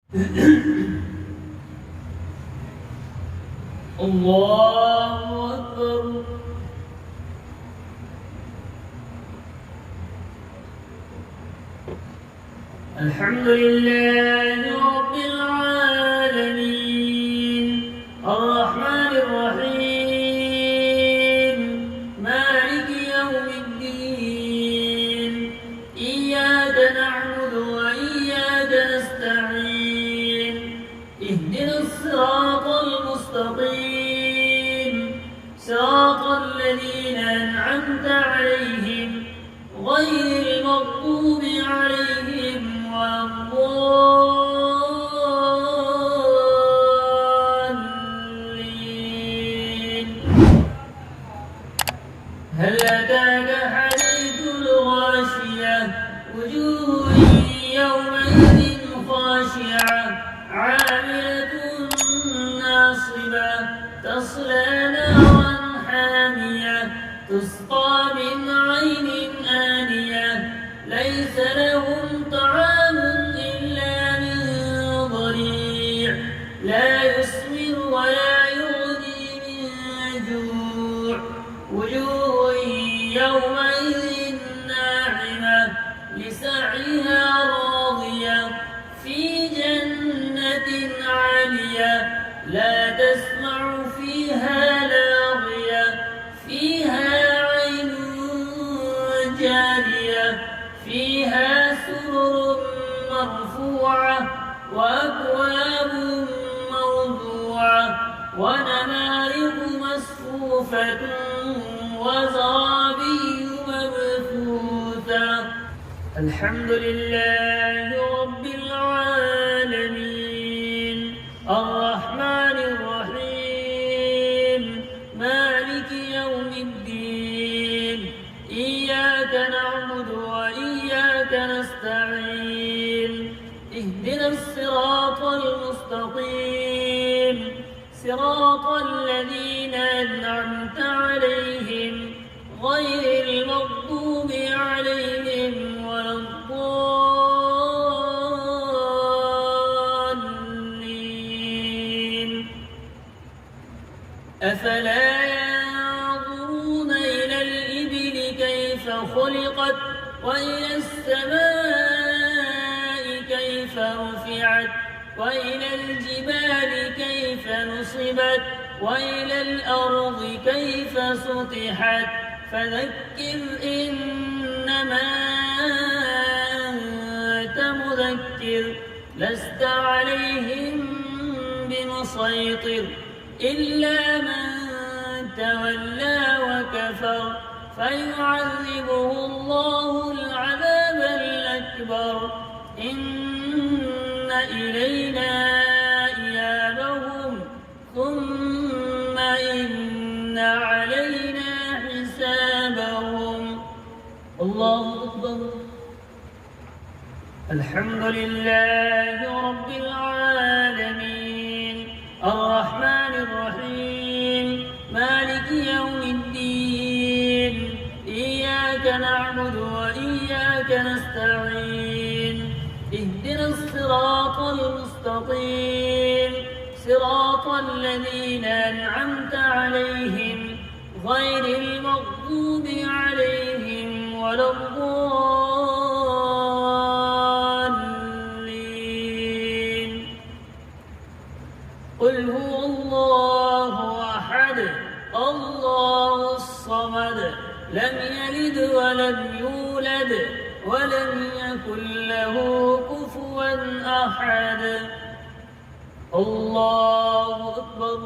الله أكبر. الحمد لله رب العالمين الرحمن الرحيم مالك يوم الدين إياك نعبد وإياك نستعين اهدنا الصراط المستقيم صراط الذين أنعمت عليهم غير المغضوب عليهم ولا الضالين. هل أتاك حديث الغاشية وجوه يومئذ خاشعة عاملة ناصبة تصلى نارا حامية تسقى من عين آنية ليس لهم طعام إلا من ضريع لا يسمن ولا يغني من جوع وجوه يومئذ ناعمة لسعيها راضية في جنة عالية لا تسمع فيها لاغية فيها عين جارية فيها سرر مرفوعة وأكواب موضوعة ونمارق مصفوفة وزرابي مبثوثة. الحمد لله رب العالمين الرحمن الرحيم مالك يوم الدين إياك نعبد وإياك نستعين اهدنا الصراط المستقيم صراط الذين أنعمت عليهم غير المغضوب عليهم ولا الضالين. أفلا ينظرون إلى الإبل كيف خلقت وإلى السماء كيف رفعت وإلى الجبال كيف نصبت وإلى الأرض كيف سطحت فذكر إنما أنت مذكر لست عليهم بمسيطر إلا من تولى وكفر فيعذبه الله العذاب الأكبر إن إلينا إيابهم ثم إن علينا حسابهم. الله أكبر. الحمد لله رب العالمين الرحمن الرحيم مالك يوم الدين إياك نعبد وإياك نستعين اهدنا الصراط المستقيم صراط الذين أنعمت عليهم غير المغضوب عليهم ولا الضالين. قل هو الله أحد الله الصمد لم يلد ولم يولد ولم يكن له كفوا أحد. الله أكبر.